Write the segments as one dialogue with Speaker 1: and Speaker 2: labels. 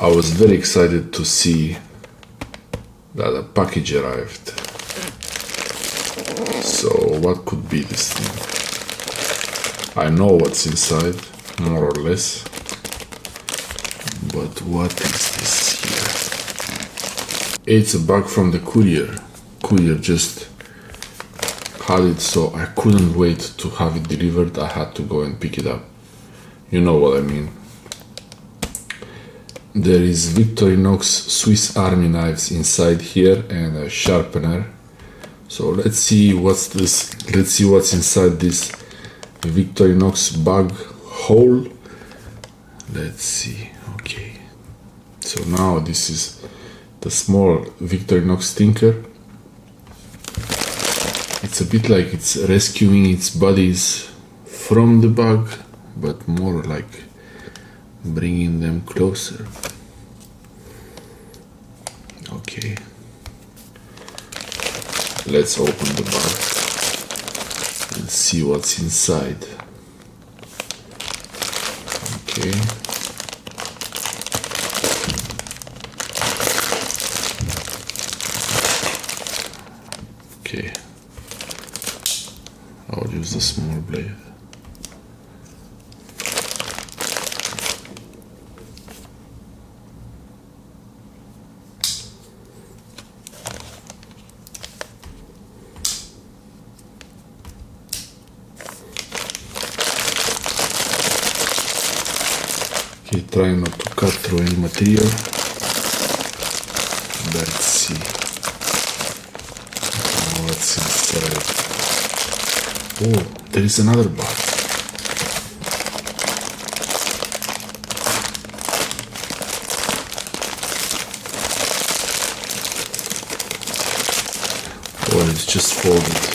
Speaker 1: I was very excited to see that a package arrived. So what could be this thing? I know what's inside, more or less. But what is this here? It's a bag from the courier. Courier just had it, so I couldn't wait to have it delivered. I had to go and pick it up. You know what I mean. There is Victorinox Swiss Army knives inside here and a sharpener. So let's see what's this. Let's see what's inside this Victorinox bag hole. Let's see. Okay. So now this is the small Victorinox tinker. It's a bit like it's rescuing its buddies from the bag, but more like bringing them closer. Okay. Let's open the bag and see what's inside. Okay. Okay. I'll use the small blade. Okay, try not to cut through any material. Let's see what's inside. Oh, there is another bag. Oh, it's just folded.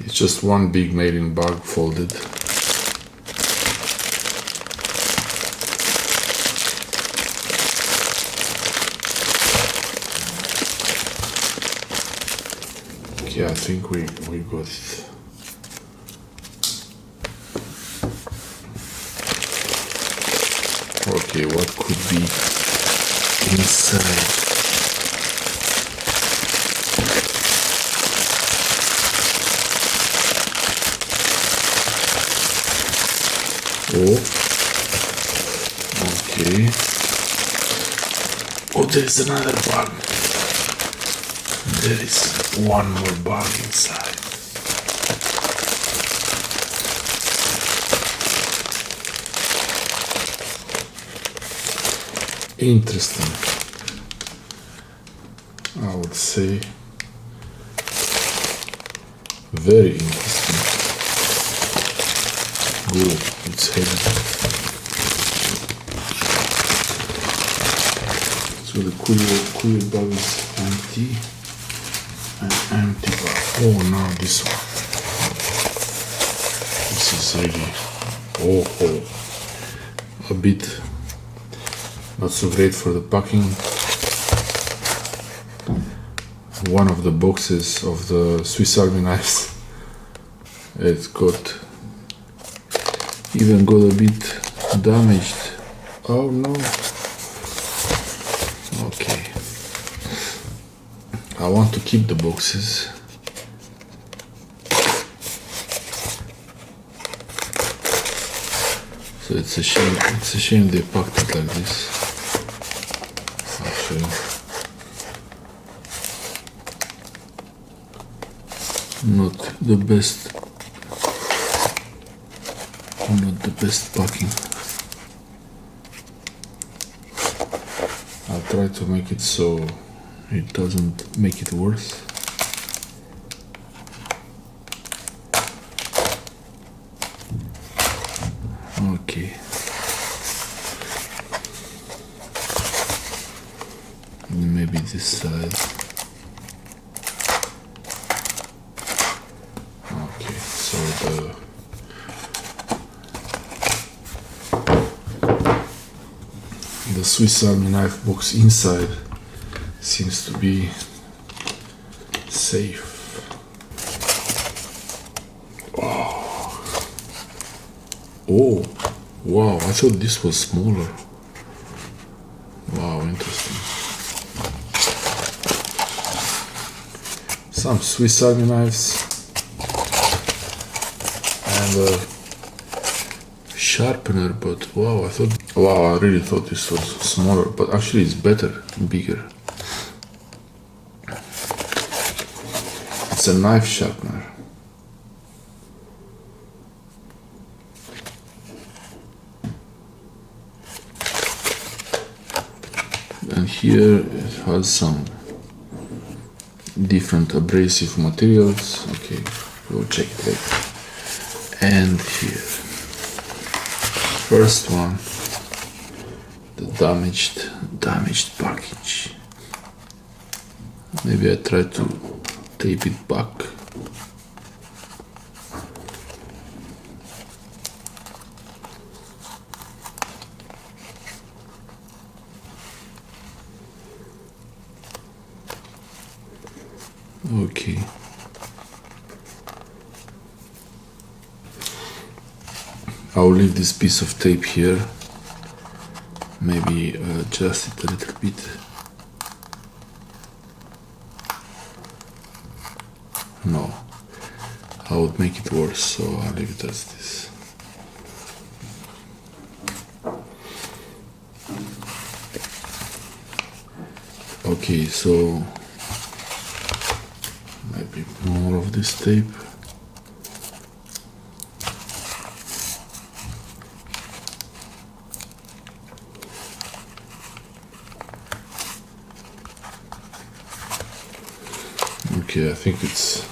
Speaker 1: It's just one big mailing bag folded. Yeah, I think we got it. Okay, what could be inside? Oh, okay. Oh, there is another bag. There is one more bag inside. Interesting. I would say very interesting. Oh, it's heavy. So the courier bag is empty. An empty bag. Oh, now this one. This is really a bit not so great for the packing. One of the boxes of the Swiss Army knives, it's even got a bit damaged. Oh no. Okay. I want to keep the boxes. So it's a shame they packed it like this. Actually. Not the best packing. I'll try to make it so it doesn't make it worse. Okay. Maybe this side. Okay, so the Swiss Army knife box inside seems to be safe. Oh, wow, I thought this was smaller. Wow, interesting. Some Swiss Army knives and a sharpener, but wow, I really thought this was smaller, but actually it's better, bigger. It's a knife sharpener. And here it has some different abrasive materials. Okay, we'll check it later. And here, first one, the damaged package. Maybe I try to tape it back. Okay. I'll leave this piece of tape here. Maybe adjust it a little bit. No, I would make it worse, so I'll leave it as this. Okay, so maybe more of this tape. Okay, I think it's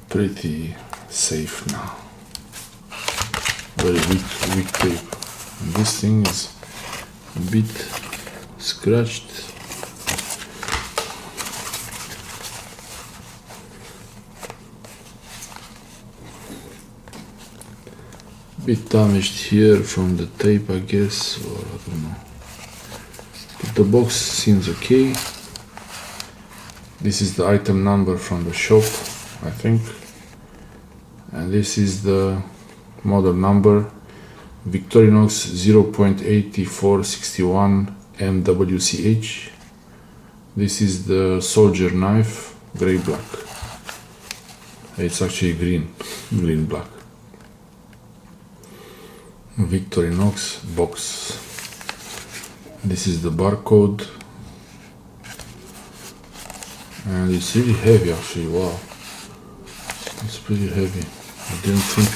Speaker 1: pretty safe now. Very weak tape. And this thing is a bit scratched. Bit damaged here from the tape, I guess, or I don't know. But the box seems okay. This is the item number from the shop, I think. And this is the model number, Victorinox 0.8461 MWCH. This is the soldier knife, gray black. It's actually green black. Victorinox box. This is the barcode. And it's really heavy actually, wow. It's pretty heavy. I didn't think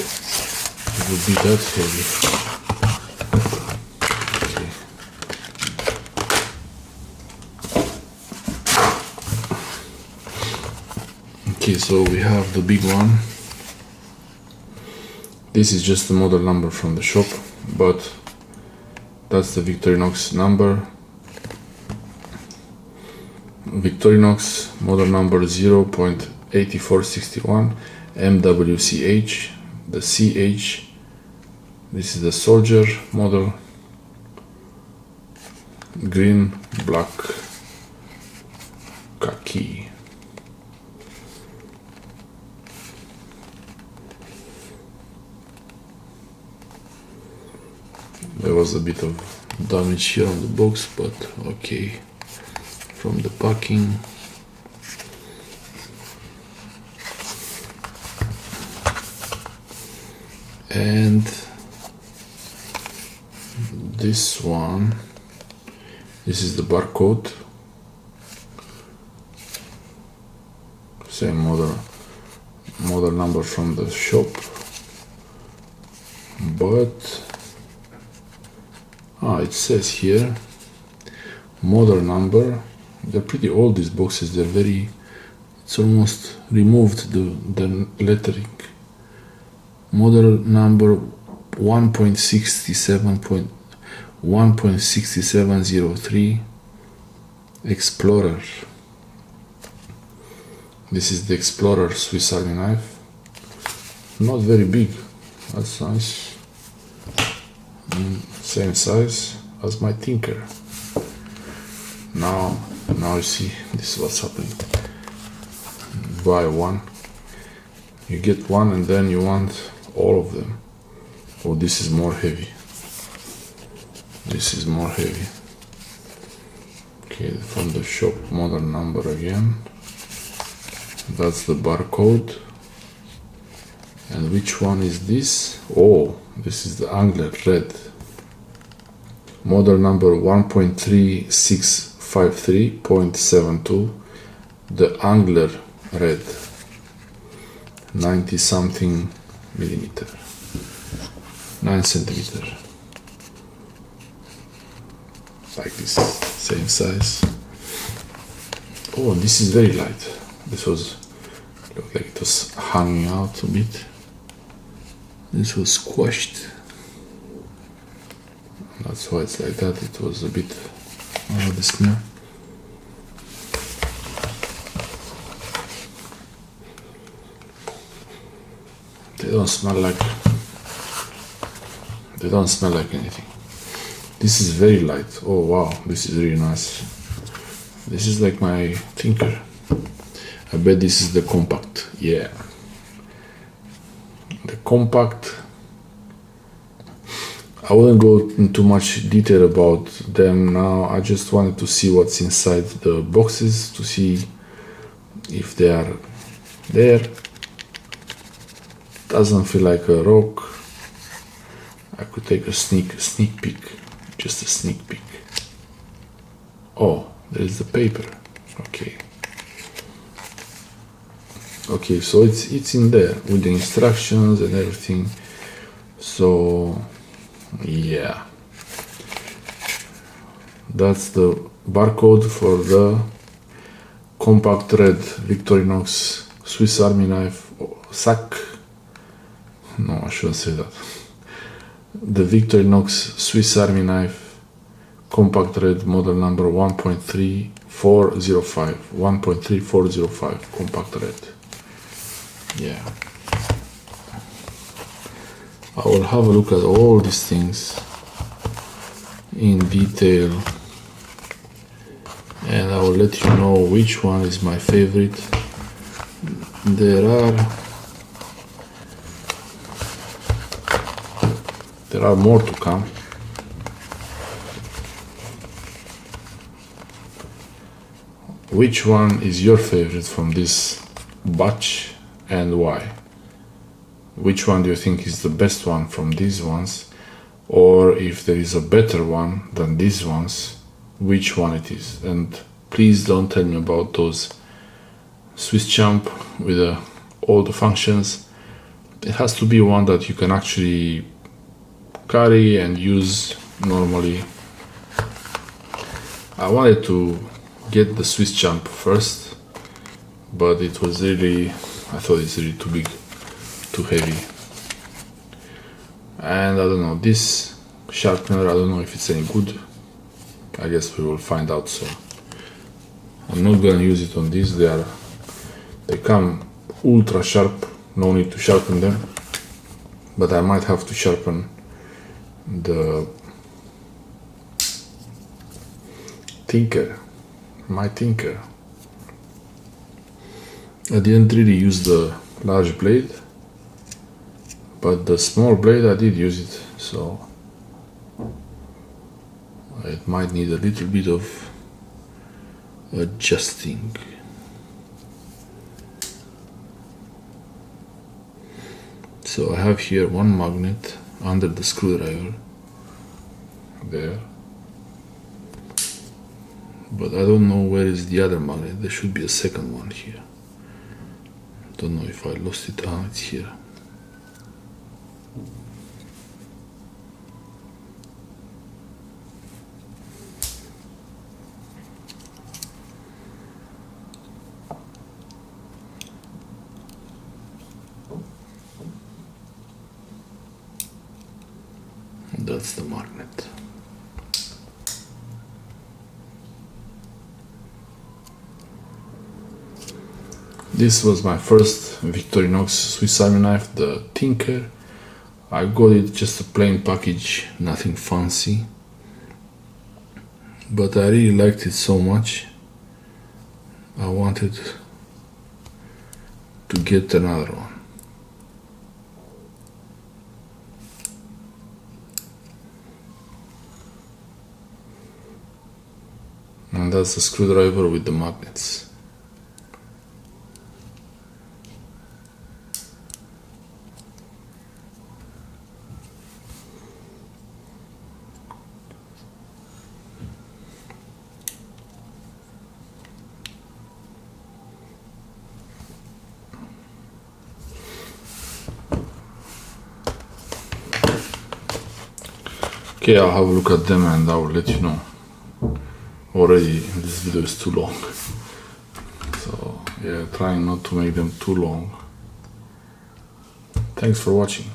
Speaker 1: it would be that heavy. Okay, so we have the big one. This is just the model number from the shop, but that's the Victorinox number. Victorinox model number 0.8461 MWCH, the CH. This is the soldier model, green, black, khaki. There was a bit of damage here on the box, but okay. From the packing. And this one, this is the barcode. Same model number from the shop, but it says here model number. They're pretty old, these boxes. They're very, it's almost removed the lettering. Model number 1.6703 Explorer. This is the Explorer Swiss Army knife. Not very big, that's nice. Same size as my Tinker. Now now you see this is what's happening. Buy one, you get one, and then you want all of them. Oh, this is more heavy. This is more heavy. Okay, from the shop model number again. That's the barcode. And which one is this? Oh, this is the Angler red. Model number 1.3653.72. The Angler red. 90 something millimeter. 9 centimeter. Like this, same size. Oh, this is very light. This was, looked like it was hanging out a bit. This was squashed. That's why it's like that. It was a bit, the smell. They don't smell like anything. This is very light. Oh wow, this is really nice. This is like my Tinker. I bet this is the compact. Yeah. The compact. I wouldn't go into much detail about them now. I just wanted to see what's inside the boxes, to see if they are there. Doesn't feel like a rock. I could take a sneak peek. Just a sneak peek. Oh, there's the paper. Okay. Okay, so it's in there with the instructions and everything. So yeah, that's the barcode for the compact red Victorinox Swiss Army knife SAK. No, I shouldn't say that. The Victorinox Swiss Army knife compact red model number 1.3405. 1.3405 compact red. Yeah. I will have a look at all these things in detail, and I will let you know which one is my favorite. There are more to come. Which one is your favorite from this batch and why? Which one do you think is the best one from these ones? Or if there is a better one than these ones, which one it is? And please don't tell me about those Swiss champ with all the functions. It has to be one that you can actually carry and use normally. I wanted to get the Swiss champ first, but it was really, I thought it's really too big, too heavy. And I don't know, this sharpener, I don't know if it's any good. I guess we will find out soon. I'm not gonna use it on this. They come ultra sharp, no need to sharpen them, but I might have to sharpen the my Tinker. I didn't really use the large blade, but the small blade I did use it, so it might need a little bit of adjusting. So I have here one magnet under the screwdriver there, but I don't know where is the other magnet. There should be a second one here. Don't know if I lost it. Ah, it's here. That's the magnet. This was my first Victorinox Swiss Army knife, the Tinker. I got it just a plain package, nothing fancy, but I really liked it so much I wanted to get another one. And that's the screwdriver with the magnets. Okay, I'll have a look at them and I will let you know. Already this video is too long, so yeah, trying not to make them too long. Thanks for watching.